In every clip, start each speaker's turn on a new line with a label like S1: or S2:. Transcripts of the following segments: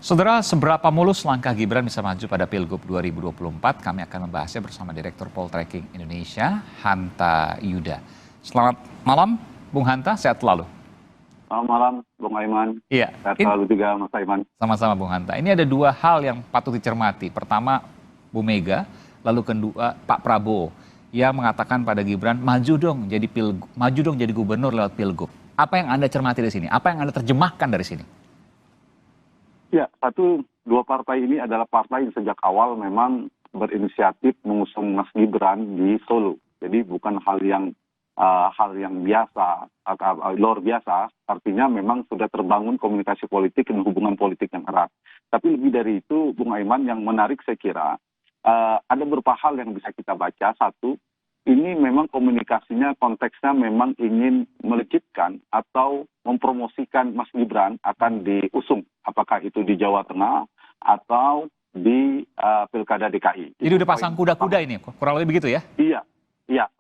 S1: Saudara, seberapa mulus langkah Gibran bisa maju pada Pilgub 2024? Kami akan membahasnya bersama Direktur Poltreking Indonesia, Hanta Yuda. Selamat malam, Bung Hanta, sehat selalu.
S2: Selamat malam, Bung Aiman.
S1: Iya.
S2: Sehat selalu juga, Mas Aiman.
S1: Sama-sama, Bung Hanta. Ini ada dua hal yang patut dicermati. Pertama, Bu Mega, lalu kedua, Pak Prabowo, yang mengatakan pada Gibran, maju dong jadi gubernur lewat Pilgub. Apa yang Anda cermati dari sini? Apa yang Anda terjemahkan dari sini?
S2: Ya, dua partai ini adalah partai yang sejak awal memang berinisiatif mengusung Mas Gibran di Solo. Jadi bukan hal yang biasa atau luar biasa. Artinya memang sudah terbangun komunikasi politik dan hubungan politik yang erat. Tapi lebih dari itu, Bung Aiman, yang menarik saya kira ada beberapa hal yang bisa kita baca. Satu, ini memang komunikasinya konteksnya memang ingin melejitkan atau mempromosikan Mas Gibran akan diusung. Apakah itu di Jawa Tengah atau di Pilkada DKI.
S1: Jadi udah pasang kuda-kuda ini, kurang lebih begitu ya?
S2: Iya.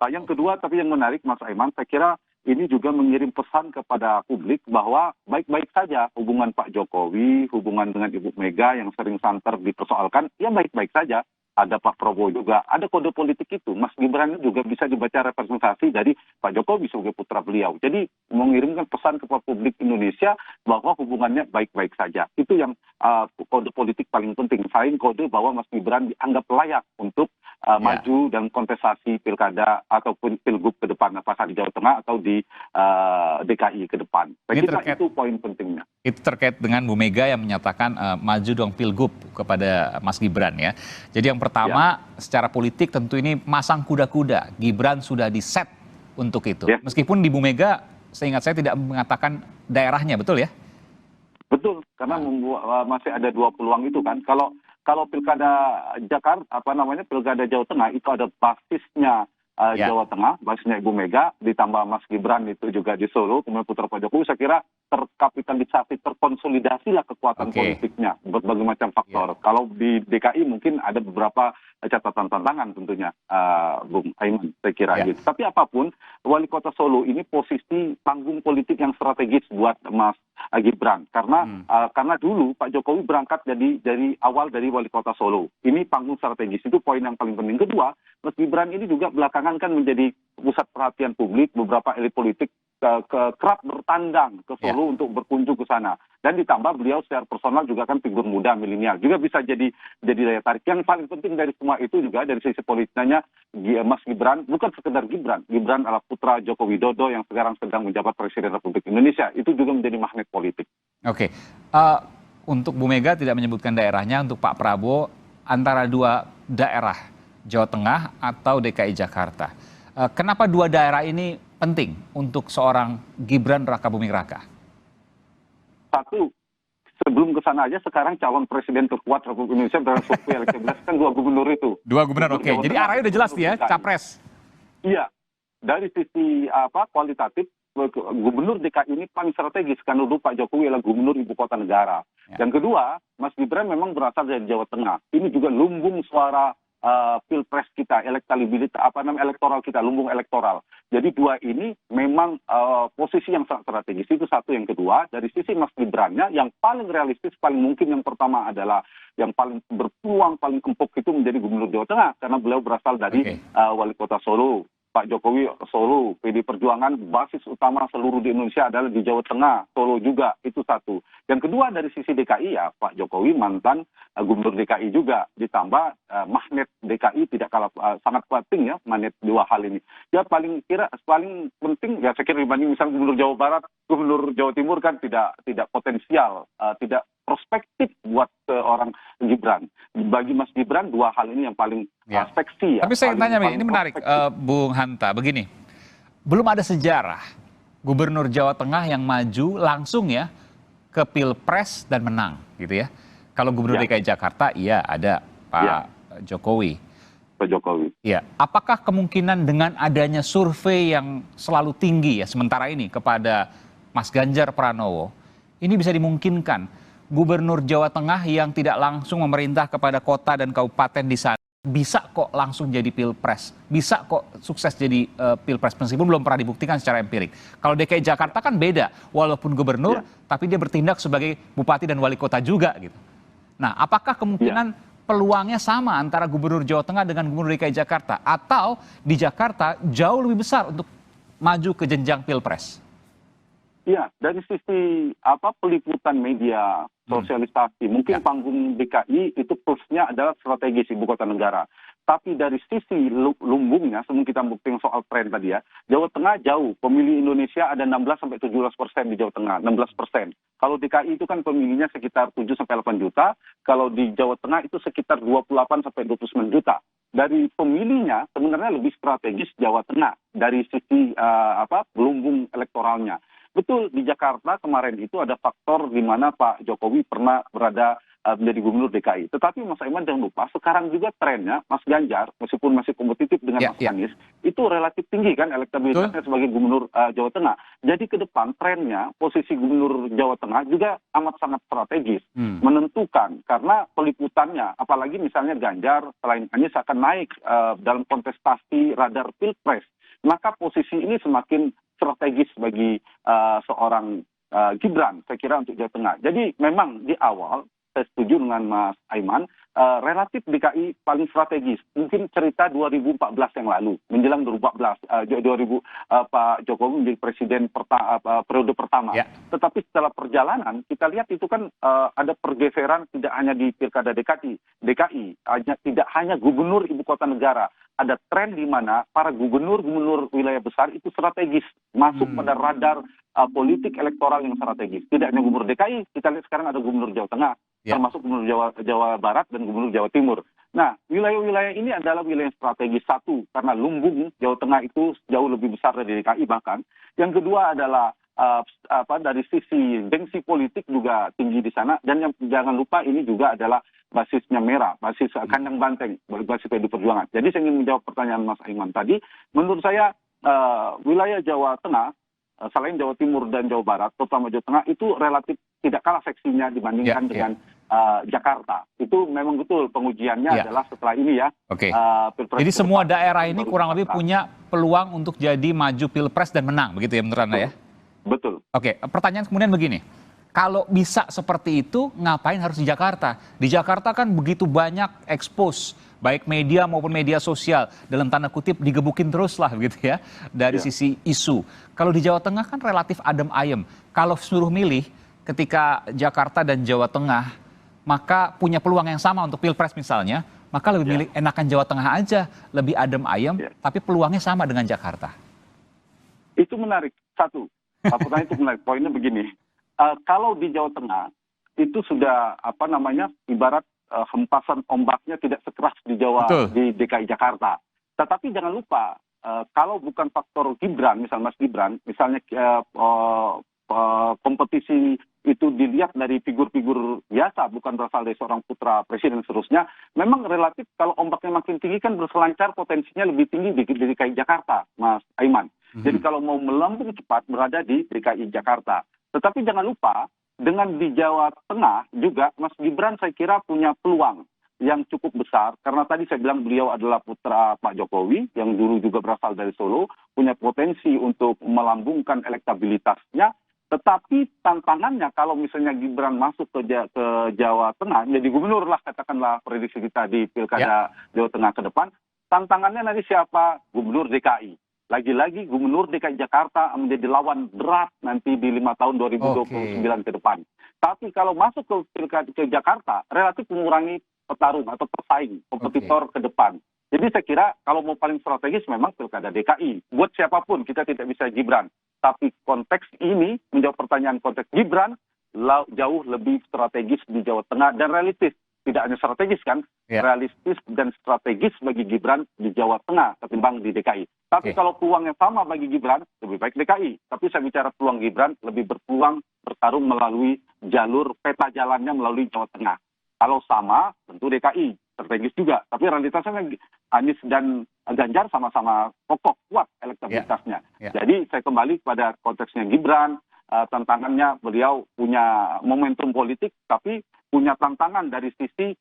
S2: Yang kedua, tapi yang menarik Mas Aiman, saya kira ini juga mengirim pesan kepada publik bahwa baik-baik saja hubungan Pak Jokowi, hubungan dengan Ibu Mega yang sering santer dipersoalkan, ya baik-baik saja. Ada Pak Prabowo juga, ada kode politik itu. Mas Gibran juga bisa dibaca representasi dari Pak Jokowi sebagai putra beliau. Jadi mengirimkan pesan kepada publik Indonesia bahwa hubungannya baik-baik saja. Itu yang kode politik paling penting. Selain kode bahwa Mas Gibran dianggap layak untuk maju dan kontestasi pilkada ataupun pilgub ke depan, apakah di Jawa Tengah atau di DKI ke depan. Saya kira itu poin pentingnya.
S1: Itu terkait dengan Bu Mega yang menyatakan maju dong pilgub kepada Mas Gibran ya. Jadi yang pertama, secara politik tentu ini masang kuda-kuda. Gibran sudah diset untuk itu. Meskipun di Bu Mega, seingat saya tidak mengatakan daerahnya, betul ya? Betul,
S2: karena masih ada dua peluang itu kan. Kalau pilkada Jakarta, pilkada Jawa Tengah itu ada basisnya Jawa Tengah, basisnya Ibu Mega, ditambah Mas Gibran itu juga di Solo, kemudian putra Pak Jokowi, saya kira terkapitalisasi, terkonsolidasilah kekuatan politiknya, berbagai macam faktor. Kalau di DKI mungkin ada beberapa catatan tantangan tentunya, Bung Aiman, saya kira gitu. Tapi apapun, Wali Kota Solo ini posisi panggung politik yang strategis buat Mas Gibran, karena dulu Pak Jokowi berangkat dari awal dari Wali Kota Solo. Ini panggung strategis, itu poin yang paling penting. Kedua, Mas Gibran ini juga belakangan kan menjadi pusat perhatian publik, beberapa elit politik kerap bertandang ke Solo untuk berkunjung ke sana. Dan ditambah beliau secara personal juga kan figur muda, milenial. Juga bisa jadi daya tarik. Yang paling penting dari semua itu juga dari sisi politiknya, Mas Gibran bukan sekedar Gibran. Gibran adalah putra Joko Widodo yang sekarang sedang menjabat Presiden Republik Indonesia. Itu juga menjadi magnet politik.
S1: Oke. Untuk Bu Mega tidak menyebutkan daerahnya, untuk Pak Prabowo antara dua daerah, Jawa Tengah atau DKI Jakarta. Kenapa dua daerah ini penting untuk seorang Gibran Rakabuming Raka?
S2: Satu, sebelum ke sana aja sekarang calon presiden terkuat Republik Indonesia dalam survei elektabilitas kan dua gubernur itu.
S1: Dua gubernur, oke. Jadi arahnya udah jelas ya, capres.
S2: Iya, dari sisi kualitatif, gubernur DKI ini paling strategis karena dulu Pak Jokowi adalah gubernur ibu kota negara. Yang kedua, Mas Gibran memang berasal dari Jawa Tengah. Ini juga lumbung suara pilpres kita, elektabilitas elektoral kita, lumbung elektoral. Jadi dua ini memang posisi yang sangat strategis. Itu satu. Yang kedua, dari sisi Mas Gibrannya yang paling realistis, paling mungkin yang pertama adalah yang paling berpeluang, paling empuk itu menjadi gubernur Jawa Tengah karena beliau berasal dari Wali Kota Solo. Pak Jokowi Solo, PD Perjuangan basis utama seluruh di Indonesia adalah di Jawa Tengah, Solo juga, itu satu. Yang kedua dari sisi DKI ya Pak Jokowi mantan gubernur DKI juga, ditambah magnet DKI tidak kalah sangat penting ya, magnet dua hal ini. Ya paling penting ya saya kira dibanding misalnya gubernur Jawa Barat, gubernur Jawa Timur kan tidak potensial, tidak prospektif buat seorang Gibran. Bagi Mas Gibran dua hal ini yang paling seksi ya.
S1: Tapi saya tanya ini menarik, Bung Hanta, begini. Belum ada sejarah gubernur Jawa Tengah yang maju langsung ya ke Pilpres dan menang gitu ya. Kalau gubernur DKI Jakarta iya ada Pak Jokowi.
S2: Pak Jokowi.
S1: Ya, apakah kemungkinan dengan adanya survei yang selalu tinggi ya sementara ini kepada Mas Ganjar Pranowo, ini bisa dimungkinkan gubernur Jawa Tengah yang tidak langsung memerintah kepada kota dan kabupaten di sana bisa kok langsung jadi pilpres, bisa kok sukses jadi pilpres meskipun belum pernah dibuktikan secara empirik. Kalau DKI Jakarta kan beda, walaupun gubernur tapi dia bertindak sebagai bupati dan wali kota juga gitu. Nah, apakah kemungkinan peluangnya sama antara Gubernur Jawa Tengah dengan Gubernur DKI Jakarta? Atau di Jakarta jauh lebih besar untuk maju ke jenjang Pilpres?
S2: Iya, dari sisi peliputan media, sosialisasi, mungkin panggung DKI itu plusnya adalah strategis ibu kota negara. Tapi dari sisi lumbungnya, sebelum kita buktiin soal tren tadi ya, Jawa Tengah jauh. Pemilih Indonesia ada 16-17% di Jawa Tengah, 16%. Kalau DKI itu kan pemilihnya sekitar 7-8 juta, kalau di Jawa Tengah itu sekitar 28-29 juta. Dari pemilihnya sebenarnya lebih strategis Jawa Tengah dari sisi lumbung elektoralnya. Betul, di Jakarta kemarin itu ada faktor di mana Pak Jokowi pernah berada menjadi gubernur DKI. Tetapi Mas Aiman jangan lupa, sekarang juga trennya Mas Ganjar, meskipun masih kompetitif dengan Mas Anies, itu relatif tinggi kan elektabilitasnya sebagai gubernur Jawa Tengah. Jadi ke depan trennya, posisi gubernur Jawa Tengah juga amat sangat strategis, menentukan. Karena peliputannya, apalagi misalnya Ganjar, selain Anies akan naik dalam kontestasi radar Pilpres. Maka posisi ini semakin strategis bagi seorang Gibran, saya kira untuk Jawa Tengah. Jadi memang di awal, saya setuju dengan Mas Aiman, relatif DKI paling strategis. Mungkin cerita 2014 yang lalu, menjelang 2014, Pak Jokowi menjadi presiden periode pertama. Tetapi setelah perjalanan, kita lihat itu kan ada pergeseran tidak hanya di Pilkada DKI, tidak hanya gubernur ibu kota negara. Ada tren di mana para gubernur wilayah besar itu strategis, masuk pada radar politik elektoral yang strategis. Tidak hanya gubernur DKI, kita lihat sekarang ada gubernur Jawa Tengah, termasuk gubernur Jawa Barat dan gubernur Jawa Timur. Nah, wilayah-wilayah ini adalah wilayah strategis. Satu, karena lumbung Jawa Tengah itu jauh lebih besar dari DKI bahkan. Yang kedua adalah dari sisi gengsi politik juga tinggi di sana. Dan yang jangan lupa ini juga adalah basisnya merah, basis kandang banteng, basis PD Perjuangan. Jadi saya ingin menjawab pertanyaan Mas Aiman tadi. Menurut saya wilayah Jawa Tengah, selain Jawa Timur dan Jawa Barat, terutama Jawa Tengah itu relatif tidak kalah seksinya dibandingkan dengan Jakarta. Itu memang betul pengujiannya adalah setelah ini ya.
S1: Jadi semua daerah ini kurang lebih punya peluang untuk jadi maju Pilpres dan menang, begitu ya menurut Anda ya?
S2: Betul.
S1: Oke, pertanyaan kemudian begini. Kalau bisa seperti itu, ngapain harus di Jakarta? Di Jakarta kan begitu banyak expose, baik media maupun media sosial, dalam tanda kutip digebukin terus lah begitu ya, dari sisi isu. Kalau di Jawa Tengah kan relatif adem ayem. Kalau suruh milih ketika Jakarta dan Jawa Tengah, maka punya peluang yang sama untuk Pilpres misalnya, maka lebih milih enakan Jawa Tengah aja, lebih adem ayem, tapi peluangnya sama dengan Jakarta.
S2: Itu menarik. Satu, pertanyaan itu menarik. Poinnya begini. Kalau di Jawa Tengah itu sudah ibarat hempasan ombaknya tidak sekeras di di DKI Jakarta. Tetapi jangan lupa kalau bukan faktor Gibran, misalnya Mas Gibran, misalnya kompetisi itu dilihat dari figur-figur biasa, bukan berasal dari seorang putra presiden dan seterusnya, memang relatif kalau ombaknya makin tinggi kan berselancar potensinya lebih tinggi di DKI Jakarta, Mas Aiman. Jadi kalau mau melambung cepat berada di DKI Jakarta. Tetapi jangan lupa, dengan di Jawa Tengah juga, Mas Gibran saya kira punya peluang yang cukup besar. Karena tadi saya bilang beliau adalah putra Pak Jokowi, yang dulu juga berasal dari Solo, punya potensi untuk melambungkan elektabilitasnya. Tetapi tantangannya kalau misalnya Gibran masuk ke Jawa Tengah, jadi gubernur lah katakanlah prediksi kita di Pilkada Jawa Tengah ke depan, tantangannya nanti siapa? Gubernur DKI. Lagi-lagi Gubernur DKI Jakarta menjadi lawan berat nanti di 5 tahun 2029 ke depan. Tapi kalau masuk ke Jakarta, relatif mengurangi petarung atau pesaing, kompetitor ke depan. Jadi saya kira kalau mau paling strategis memang Pilkada DKI. Buat siapapun kita tidak bisa Gibran. Tapi konteks ini, menjawab pertanyaan konteks Gibran, jauh lebih strategis di Jawa Tengah dan realistis. Tidak hanya strategis kan, realistis dan strategis bagi Gibran di Jawa Tengah ketimbang di DKI. Tapi kalau peluangnya sama bagi Gibran, lebih baik DKI. Tapi saya bicara peluang Gibran, lebih berpeluang bertarung melalui jalur peta jalannya melalui Jawa Tengah. Kalau sama, tentu DKI, strategis juga. Tapi realitasnya Anies dan Ganjar sama-sama kokoh, kuat elektabilitasnya. Jadi saya kembali pada konteksnya Gibran, tantangannya beliau punya momentum politik, tapi punya tantangan dari sisi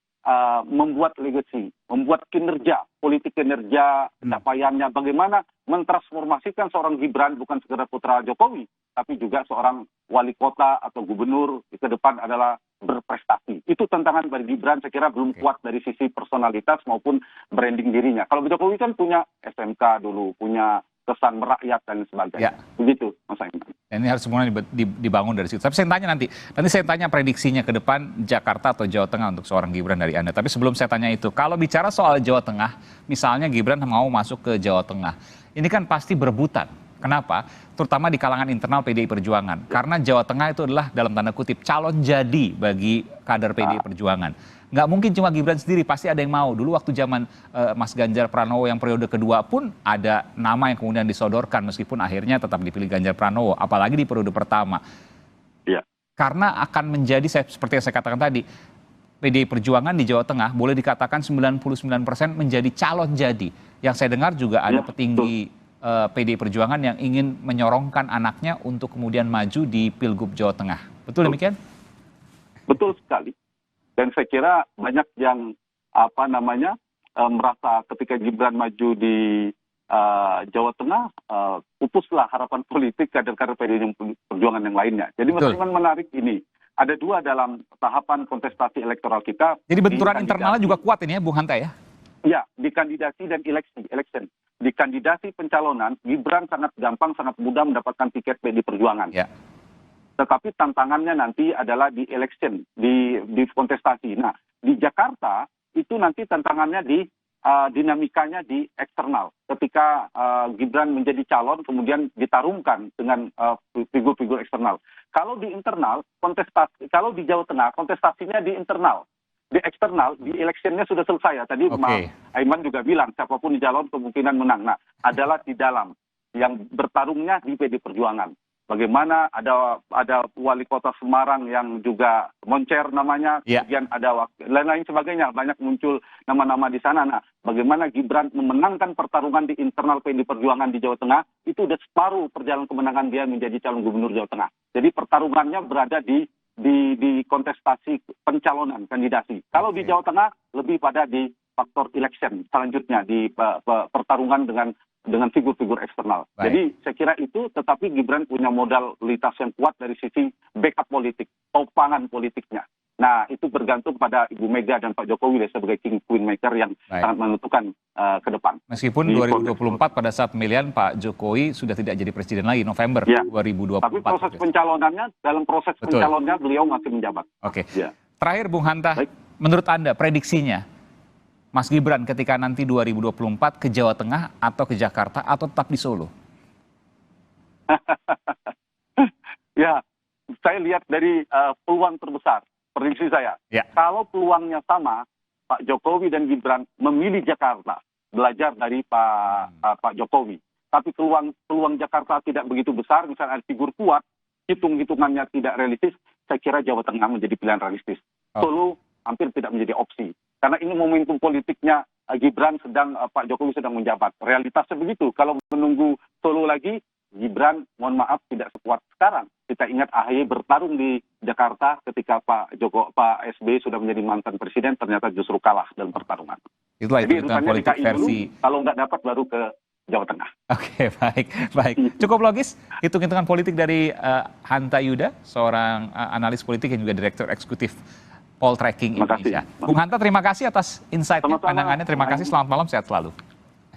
S2: membuat legacy, membuat kinerja, politik kinerja, capaiannya, bagaimana mentransformasikan seorang Gibran bukan sekedar putra Jokowi, tapi juga seorang wali kota atau gubernur ke depan adalah berprestasi. Itu tantangan bagi Gibran, saya kira belum kuat dari sisi personalitas maupun branding dirinya. Kalau Jokowi kan punya SMK dulu, punya kesan merakyat dan sebagainya. Begitu, Mas Aiman.
S1: Dan ini harus semuanya dibangun dari situ. Tapi saya tanya nanti saya tanya prediksinya ke depan Jakarta atau Jawa Tengah untuk seorang Gibran dari Anda. Tapi sebelum saya tanya itu, kalau bicara soal Jawa Tengah, misalnya Gibran mau masuk ke Jawa Tengah, ini kan pasti berebutan. Kenapa? Terutama di kalangan internal PDI Perjuangan. Karena Jawa Tengah itu adalah dalam tanda kutip calon jadi bagi kader PDI Perjuangan. Nggak mungkin cuma Gibran sendiri, pasti ada yang mau. Dulu waktu zaman Mas Ganjar Pranowo yang periode kedua pun ada nama yang kemudian disodorkan meskipun akhirnya tetap dipilih Ganjar Pranowo, apalagi di periode pertama.
S2: Ya.
S1: Karena akan menjadi, seperti yang saya katakan tadi, PDI Perjuangan di Jawa Tengah boleh dikatakan 99% menjadi calon jadi. Yang saya dengar juga ada petinggi PDI Perjuangan yang ingin menyorongkan anaknya untuk kemudian maju di Pilgub Jawa Tengah. Betul demikian?
S2: Betul sekali. Dan saya kira banyak yang merasa ketika Gibran maju di Jawa Tengah, pupuslah harapan politik kader-kader PDI Perjuangan yang lainnya. Jadi memang menarik ini. Ada dua dalam tahapan kontestasi elektoral kita.
S1: Jadi benturan internalnya juga kuat ini ya, Bung Hanta ya?
S2: Ya, di kandidasi dan election. Di kandidasi pencalonan, Gibran sangat gampang, sangat mudah mendapatkan tiket PDI Perjuangan.
S1: Ya.
S2: Tetapi tantangannya nanti adalah di election, di kontestasi. Nah, di Jakarta itu nanti tantangannya di dinamikanya di eksternal. Ketika Gibran menjadi calon, kemudian ditarungkan dengan figur-figur eksternal. Kalau di internal, kalau di Jawa Tengah, kontestasinya di internal. Di eksternal, di electionnya sudah selesai ya. Tadi Aiman juga bilang, siapapun di calon kemungkinan menang. Nah, adalah di dalam yang bertarungnya di PDI Perjuangan. Bagaimana ada wali kota Semarang yang juga moncer namanya, kemudian ada lain-lain sebagainya, banyak muncul nama-nama di sana. Nah, bagaimana Gibran memenangkan pertarungan di internal PDI Perjuangan di Jawa Tengah, itu sudah separuh perjalanan kemenangan dia menjadi calon gubernur Jawa Tengah. Jadi pertarungannya berada di kontestasi pencalonan kandidasi. Kalau di Jawa Tengah lebih pada di faktor election selanjutnya, di pertarungan dengan figur-figur eksternal. Jadi saya kira itu, tetapi Gibran punya modalitas yang kuat dari sisi backup politik, topangan politiknya. Nah, itu bergantung pada Ibu Mega dan Pak Jokowi sebagai king queen maker yang sangat menentukan ke depan.
S1: Meskipun 2024 pada saat pemilihan Pak Jokowi sudah tidak jadi presiden lagi, November 2024.
S2: Tapi proses pencalonannya, dalam proses pencalonnya beliau masih menjabat.
S1: Oke. Terakhir Bung Hanta, menurut Anda prediksinya Mas Gibran ketika nanti 2024 ke Jawa Tengah atau ke Jakarta atau tetap di Solo?
S2: Ya, saya lihat dari peluang terbesar. Prediksi saya, kalau peluangnya sama, Pak Jokowi dan Gibran memilih Jakarta, belajar dari Pak Jokowi. Tapi peluang Jakarta tidak begitu besar, misalnya ada figur kuat, hitung-hitungannya tidak realistis, saya kira Jawa Tengah menjadi pilihan realistis. Solo hampir tidak menjadi opsi. Karena ini momentum politiknya Gibran Pak Jokowi sedang menjabat. Realitasnya begitu, kalau menunggu Solo lagi, Gibran, mohon maaf, tidak sekuat sekarang. Kita ingat AHY bertarung di Jakarta ketika Pak SBY sudah menjadi mantan presiden, ternyata justru kalah dalam pertarungan.
S1: Itulah
S2: jadi
S1: hitungan politik versi.
S2: Kalau nggak dapat baru ke Jawa Tengah.
S1: Oke, baik. Cukup logis hitung-hitungan politik dari Hanta Yuda, seorang analis politik yang juga direktur eksekutif Poltreking Indonesia. Bung Hanta, terima kasih atas insight-nya, pandangannya. Terima kasih, selamat malam, sehat selalu.